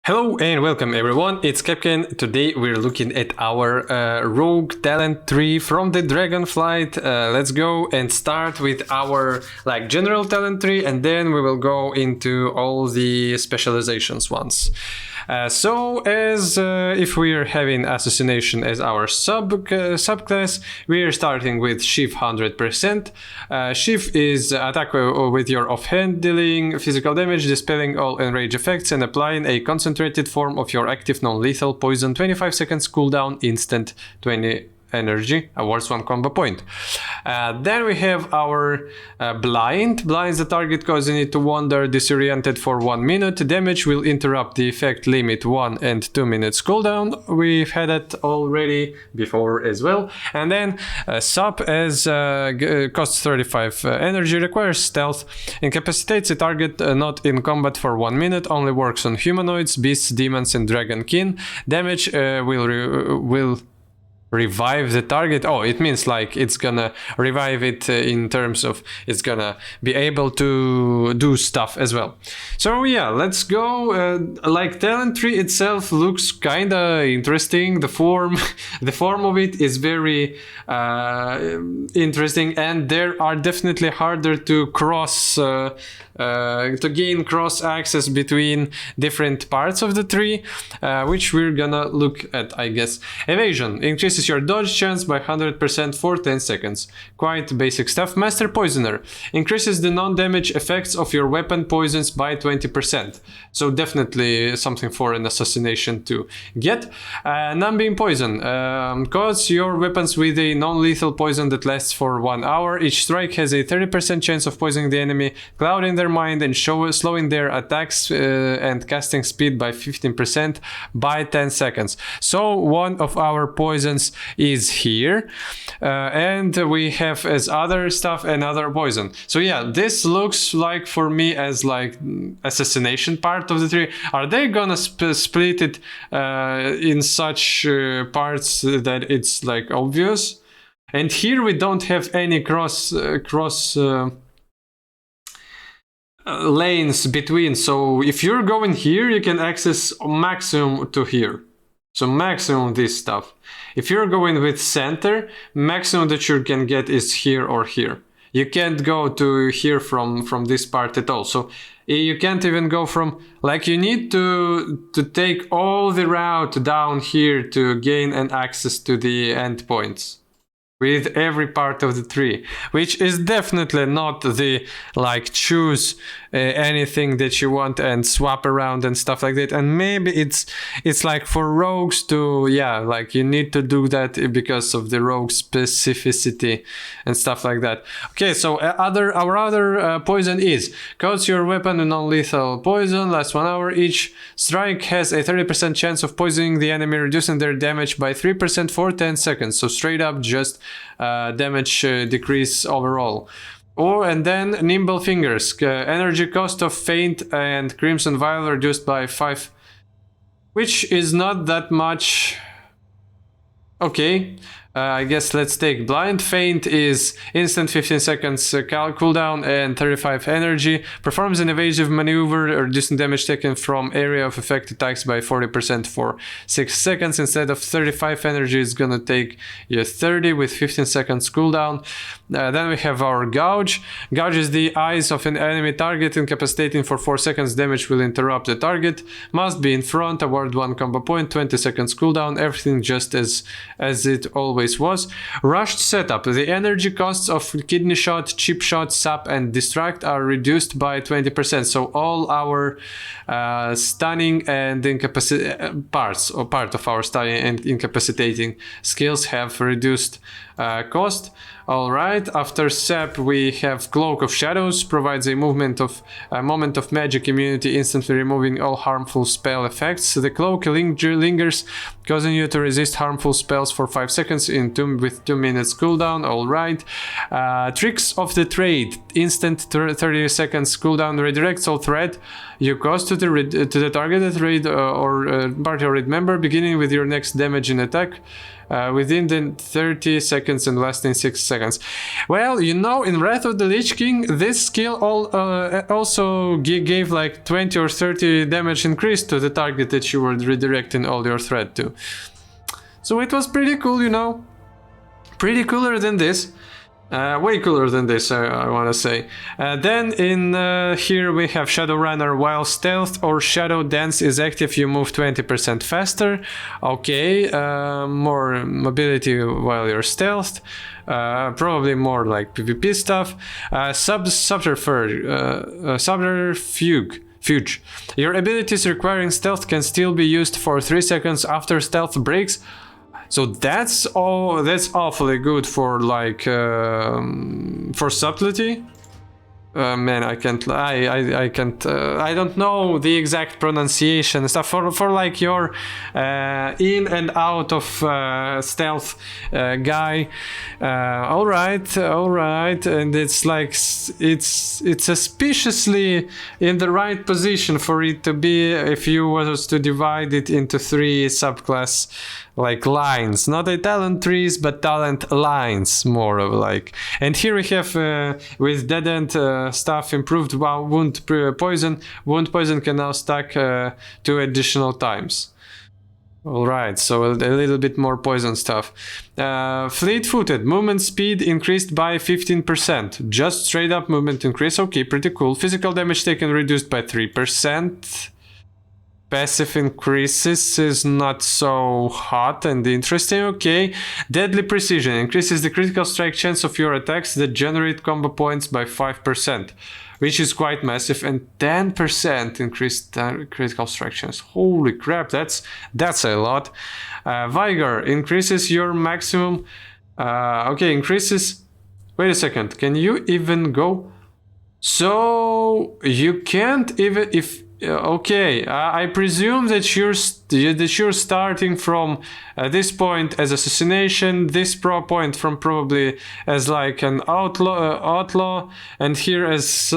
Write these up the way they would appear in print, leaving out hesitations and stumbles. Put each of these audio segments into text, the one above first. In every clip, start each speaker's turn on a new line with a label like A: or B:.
A: Hello and welcome everyone, it's Capcan. Today we're looking at our rogue talent tree from the Dragonflight. Let's go and start with our general talent tree, and then we will go into all the specializations once. So as if we are having assassination as our subclass, we are starting with Shiv 100%. Shiv is attack with your offhand, dealing physical damage, dispelling all enrage effects, and applying a concentrated form of your active non-lethal poison. 25 seconds cooldown, instant 20 energy, awards 1 combo point. Then we have our blind. Blinds the target, causing it to wander disoriented for 1 minute. Damage will interrupt the effect limit 1 and 2 minutes cooldown. We've had it already before as well. And then Sup as costs 35 energy, requires stealth, incapacitates a target not in combat for 1 minute, only works on humanoids, beasts, demons, and dragonkin. Damage will revive the target. Oh, it means it's gonna revive it in terms of it's gonna be able to do stuff as well. So yeah, let's go. Talent tree itself looks kinda interesting. The form of it is very interesting, and there are definitely harder to gain cross access between different parts of the tree, which we're gonna look at, I guess. Evasion increases your dodge chance by 100% for 10 seconds. Quite basic stuff. Master Poisoner increases the non-damage effects of your weapon poisons by 20%. So definitely something for an assassination to get. Non-beam Poison coats your weapons with a non-lethal poison that lasts for 1 hour. Each strike has a 30% chance of poisoning the enemy, clouding their mind and slowing their attacks and casting speed by 15% by 10 seconds. So one of our poisons is here, and we have as other stuff another poison. So yeah, this looks like for me as assassination part of the tree. Are they gonna split it in such parts that it's obvious? And here we don't have any cross lanes between. So if you're going here, you can access maximum to here. So maximum this stuff. If you're going with center, maximum that you can get is here or here. You can't go to here from this part at all. So you can't even go from, you need to take all the route down here to gain an access to the endpoints with every part of the tree, which is definitely not the choose anything that you want and swap around and stuff like that. And maybe it's for rogues to, you need to do that because of the rogue specificity and stuff like that. Okay, so our other poison is coats your weapon with non-lethal poison, lasts 1 hour. Each strike has a 30% chance of poisoning the enemy, reducing their damage by 3% for 10 seconds. So straight up just damage decrease overall. And then Nimble Fingers, energy cost of Faint and Crimson Vial reduced by 5, which is not that much. Okay, I guess let's take Blind. Faint is instant 15 seconds cooldown and 35 energy. Performs an evasive maneuver, reducing damage taken from area of effect attacks by 40% for 6 seconds. Instead of 35 energy, it's gonna take you 30 with 15 seconds cooldown. Then we have our Gouge. Gouge is the eyes of an enemy target, incapacitating for 4 seconds. Damage will interrupt the target. Must be in front, award 1 combo point, 20 seconds cooldown. Everything just as it always was. Rushed Setup. The energy costs of Kidney Shot, Chip Shot, Sap, and Distract are reduced by 20%. So all our stunning and part of our stunning and incapacitating skills have reduced cost. Alright, after Sap we have Cloak of Shadows, provides a moment of magic immunity, instantly removing all harmful spell effects. The cloak lingers, causing you to resist harmful spells for 5 seconds with 2 minutes cooldown. Alright, Tricks of the Trade, instant 30 seconds cooldown, redirects all threat you cost to the targeted raid or party or raid member, beginning with your next damage in attack within the 30 seconds and lasting 6 seconds. Well, you know, in Wrath of the Lich King, this skill also gave like 20 or 30 damage increase to the target that you were redirecting all your threat to. So it was pretty cool, you know. Pretty cooler than this. Way cooler than this, I want to say. Then in here we have Shadowrunner. While stealth or shadow dance is active, you move 20% faster. Okay, more mobility while you're stealthed. Probably more like PvP stuff. Subterfuge. Your abilities requiring stealth can still be used for 3 seconds after stealth breaks. So that's awfully good for like for subtlety. Man, I can't. I can't. I don't know the exact pronunciation and stuff for like your in and out of stealth guy. All right, and it's like it's suspiciously in the right position for it to be if you was to divide it into 3 subclass like lines, not a talent trees, but talent lines, more of like. And here we have with dead end stuff improved wound poison. Wound poison can now stack 2 additional times. All right, so a little bit more poison stuff. Fleet-footed movement speed increased by 15%. Just straight up movement increase. Okay, pretty cool. Physical damage taken reduced by 3%. Passive increases is not so hot and interesting. Okay. Deadly precision increases the critical strike chance of your attacks that generate combo points by 5%, which is quite massive, and 10% increased critical strike chance. Holy crap, that's a lot. Vigor increases your maximum. Okay, increases. Wait a second. Can you even go? So you can't even if. Okay, I presume that you're starting from this point as assassination, this point from probably as like an outlaw, and here as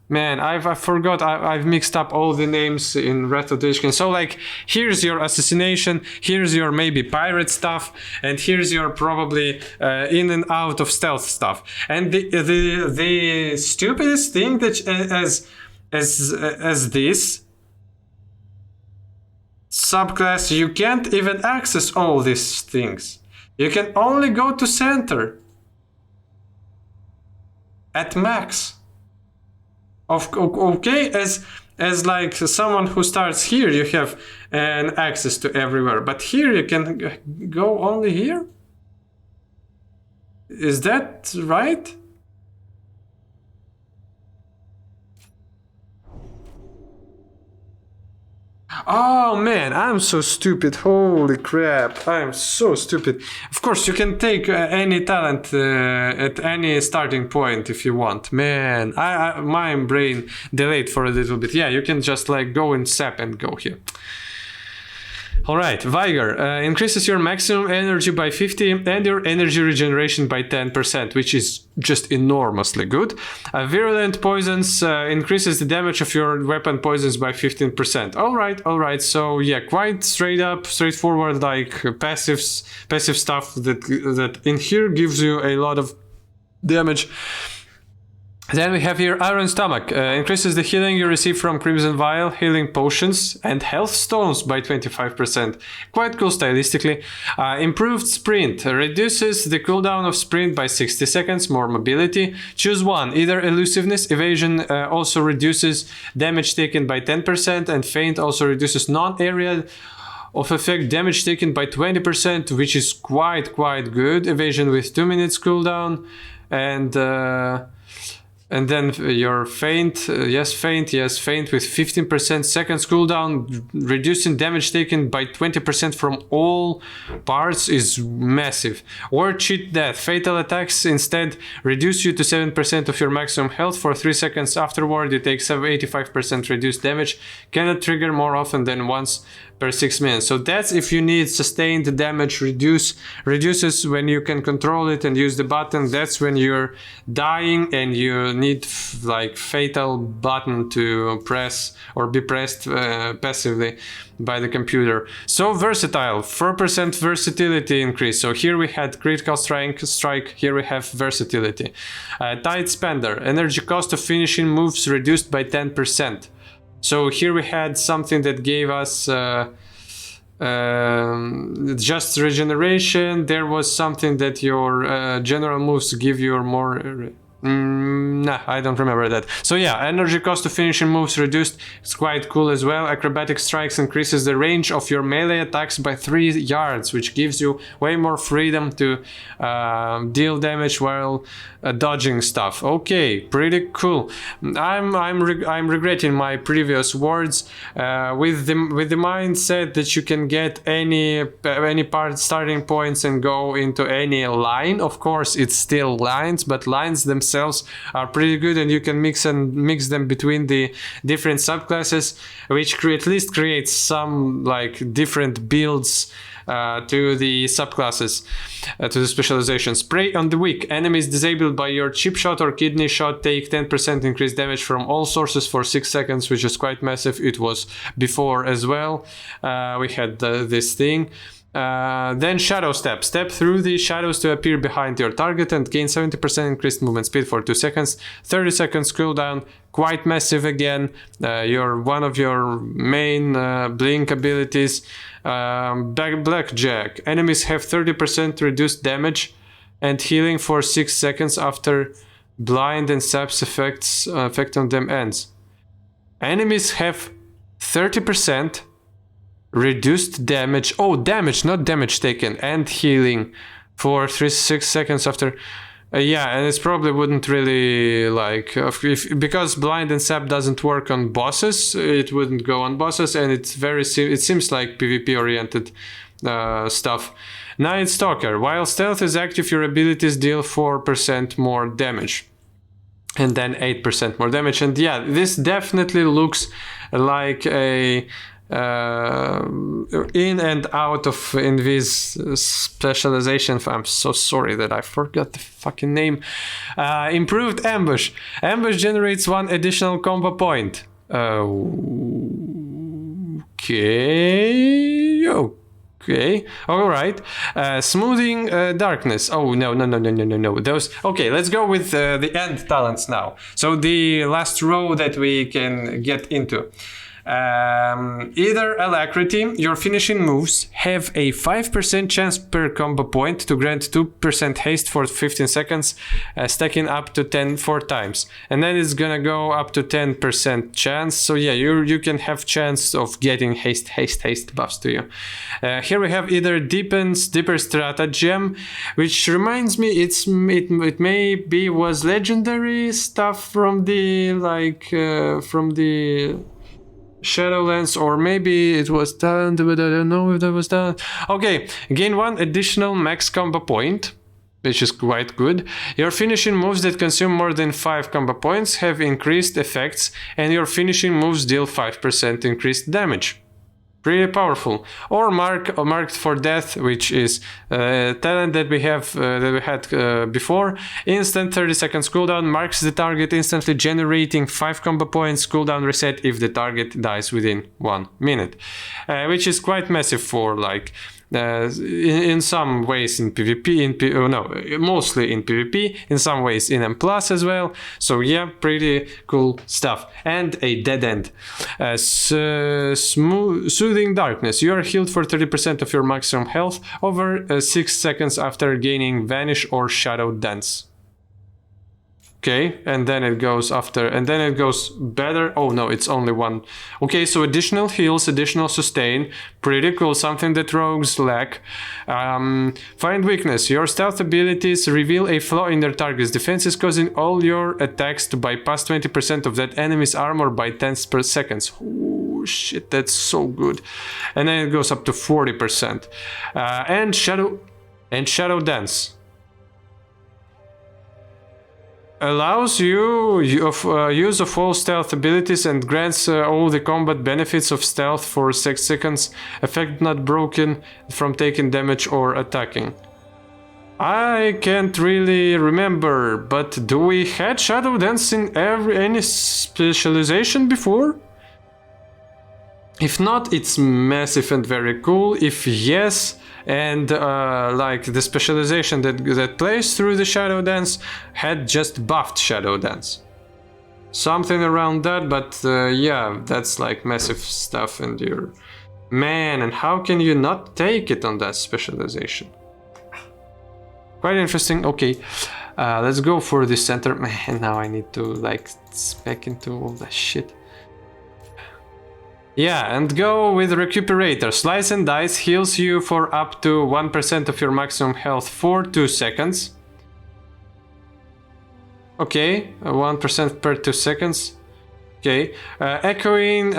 A: man, I forgot. I've mixed up all the names in Wrath of the Lich King. So like, here's your assassination, here's your maybe pirate stuff, and here's your probably in and out of stealth stuff. And the stupidest thing that as this subclass, you can't even access all these things. You can only go to center at max. Okay, as like someone who starts here, you have an access to everywhere, but here you can go only here. Is that right? Oh man, I'm so stupid. Holy crap, I'm so stupid. Of course, you can take any talent at any starting point if you want. Man, my brain delayed for a little bit. Yeah, you can just like go in SAP and go here. Alright, Vigor increases your maximum energy by 50 and your energy regeneration by 10%, which is just enormously good. Virulent Poisons increases the damage of your weapon poisons by 15%. Alright, so yeah, quite straightforward, like passive stuff that in here gives you a lot of damage. Then we have here Iron Stomach, increases the healing you receive from Crimson Vial, healing potions, and health stones by 25%. Quite cool stylistically. Improved Sprint, reduces the cooldown of Sprint by 60 seconds, more mobility. Choose one, either Elusiveness, Evasion also reduces damage taken by 10%, and Feint also reduces non-area of effect damage taken by 20%, which is quite good. Evasion with 2 minutes cooldown, and then your feint, feint with 15% seconds cooldown, reducing damage taken by 20% from all parts is massive. Or Cheat Death, fatal attacks instead reduce you to 7% of your maximum health for 3 seconds afterward. You take 85% reduced damage, cannot trigger more often than once per 6 minutes. So that's if you need sustained damage reduces when you can control it and use the button. That's when you're dying and you need like fatal button to press or be pressed passively by the computer. So versatile, 4% versatility increase. So here we had critical strike, here we have versatility. Tight spender, energy cost of finishing moves reduced by 10%. So here we had something that gave us just regeneration. There was something that your general moves give you more. Nah, I don't remember that. So yeah, energy cost to finishing moves reduced. It's quite cool as well. Acrobatic strikes increases the range of your melee attacks by 3 yards, which gives you way more freedom to deal damage while dodging stuff. Okay, pretty cool. I'm regretting my previous words with the mindset that you can get any part starting points and go into any line. Of course, it's still lines, but lines themselves are pretty good, and you can mix them between the different subclasses, which at least creates some like different builds to the subclasses, to the specializations. Prey on the weak. Enemies disabled by your chip shot or kidney shot take 10% increased damage from all sources for 6 seconds, which is quite massive. It was before as well. We had this thing. Then shadow step. Step through the shadows to appear behind your target and gain 70% increased movement speed for 2 seconds. 30 seconds cooldown. Quite massive again. One of your main blink abilities. Blackjack. Enemies have 30% reduced damage and healing for 6 seconds after blind and sap's effect on them ends. Enemies have 30% reduced damage. Oh, damage, not damage taken, and healing for 6 seconds after. Yeah, and it probably wouldn't really like because blind and sap doesn't work on bosses. It wouldn't go on bosses, and it seems like PvP oriented stuff. Night Stalker. While stealth is active, your abilities deal 4% more damage, and then 8% more damage. And yeah, this definitely looks like a in and out of in this specialization. I'm so sorry that I forgot the fucking name. Improved ambush. Ambush generates 1 additional combo point. Okay. All right. Smoothing darkness. Oh no. Those. Okay. Let's go with the end talents now. So the last row that we can get into. Either alacrity, your finishing moves have a 5% chance per combo point to grant 2% haste for 15 seconds, stacking up to 4 times, and then it's gonna go up to 10% chance. So yeah, you can have chance of getting haste buffs to you. Here we have either Deeper Stratagem, which reminds me it maybe was legendary stuff from the Shadowlands, or maybe it was done, but I don't know if that was done. Okay, gain 1 additional max combo point, which is quite good. Your finishing moves that consume more than 5 combo points have increased effects, and your finishing moves deal 5% increased damage. Pretty powerful. Or marked for death, which is a talent that we had before. Instant 30 seconds cooldown, marks the target instantly, generating 5 combo points. Cooldown reset if the target dies within 1 minute, which is quite massive for like. In some ways in PvP, mostly in PvP, in some ways in M+ as well. So yeah, pretty cool stuff. And a dead end. Soothing darkness. You are healed for 30% of your maximum health over 6 seconds after gaining Vanish or Shadow Dance. Okay, and then it goes better. Oh no, it's only 1. Okay, so additional heals, additional sustain. Pretty cool, something that rogues lack. Find weakness. Your stealth abilities reveal a flaw in their target's defenses, causing all your attacks to bypass 20% of that enemy's armor by 10 per second. Oh shit, that's so good. And then it goes up to 40%. And Shadow Dance. Allows you use of all stealth abilities and grants all the combat benefits of stealth for 6 seconds. Effect not broken from taking damage or attacking. I can't really remember, but do we had Shadow Dance in any specialization before? If not, it's massive and very cool. If yes, and like the specialization that plays through the Shadow Dance had just buffed Shadow Dance. Something around that, but yeah, that's like massive stuff, and you're... Man, and how can you not take it on that specialization? Quite interesting. Okay, let's go for the center. Man, now I need to like spec into all that shit. Yeah, and go with Recuperator. Slice and Dice heals you for up to 1% of your maximum health for 2 seconds. Okay, 1% per 2 seconds. Okay, Echoing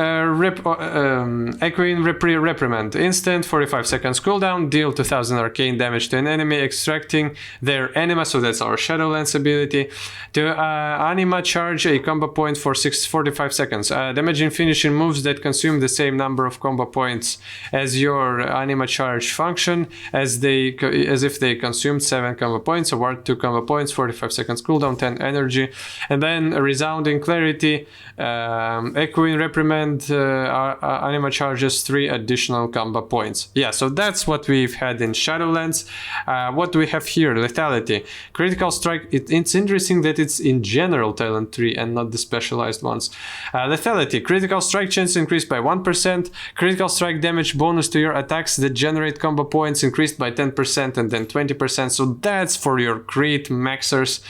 A: Reprimand. Instant 45 seconds cooldown. Deal 2000 arcane damage to an enemy, extracting their anima, so that's our Shadowlands ability. To anima charge a combo point for 45 seconds. Damaging finishing moves that consume the same number of combo points as your anima charge function, as if they consumed 7 combo points. Award 2 combo points, 45 seconds cooldown, 10 energy. And then Resounding Clarity. Echoing Reprimand, anima charges 3 additional combo points. Yeah, so that's what we've had in Shadowlands. What do we have here? Lethality. Critical Strike. It's interesting that it's in general talent 3 and not the specialized ones. Lethality. Critical Strike chance increased by 1%. Critical Strike damage bonus to your attacks that generate combo points increased by 10% and then 20%. So that's for your crit maxers.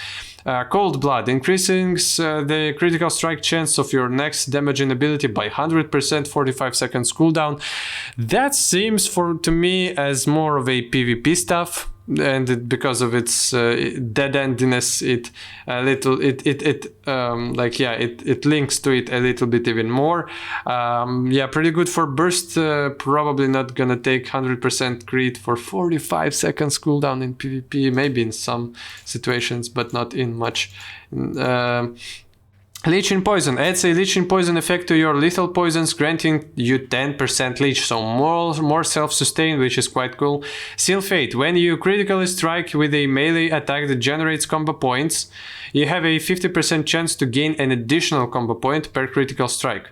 A: Cold Blood, increasing the critical strike chance of your next damaging ability by 100%, 45 seconds cooldown. That seems to me as more of a PvP stuff, and because of its dead-endiness, it links to it a little bit even more. Yeah, pretty good for burst. Probably not gonna take 100% crit for 45 seconds cooldown in PvP. Maybe in some situations, but not in much. Leeching Poison adds a Leeching Poison effect to your lethal poisons, granting you 10% leech, so more self-sustained, which is quite cool. Seal Fate. When you critically strike with a melee attack that generates combo points, you have a 50% chance to gain an additional combo point per critical strike.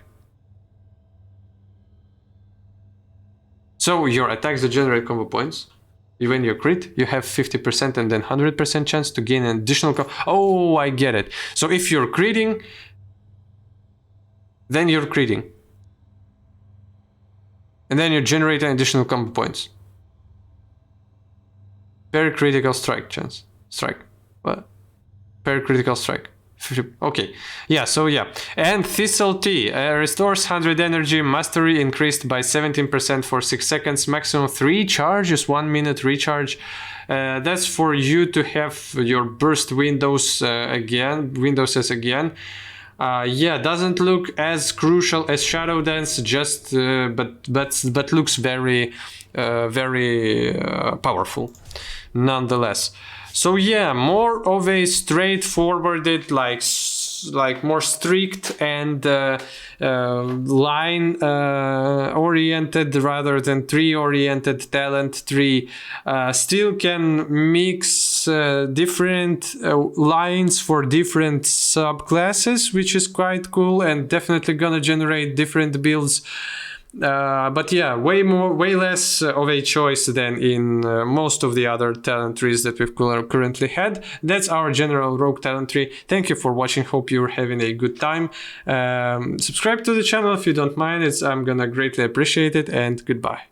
A: So your attacks that generate combo points, when you crit, you have 50% and then 100% chance to gain an additional Oh, I get it. So if you're critting, then you're critting. And then you generate an additional combo points. Per critical strike chance. Strike. What? Per critical strike. Okay, yeah, so yeah. And Thistle Tea restores 100 energy, mastery increased by 17% for 6 seconds, maximum 3 charges, 1 minute recharge. That's for you to have your burst windows again. Yeah, doesn't look as crucial as Shadow Dance, just but looks very powerful nonetheless. So yeah, more of a straightforwarded, like more strict and line oriented rather than tree oriented talent tree. Still can mix different lines for different subclasses, which is quite cool and definitely gonna generate different builds. But yeah, way less of a choice than in most of the other talent trees that we've currently had. That's our general rogue talent tree. Thank you for watching. Hope you're having a good time. Subscribe to the channel if you don't mind. I'm gonna greatly appreciate it, and goodbye.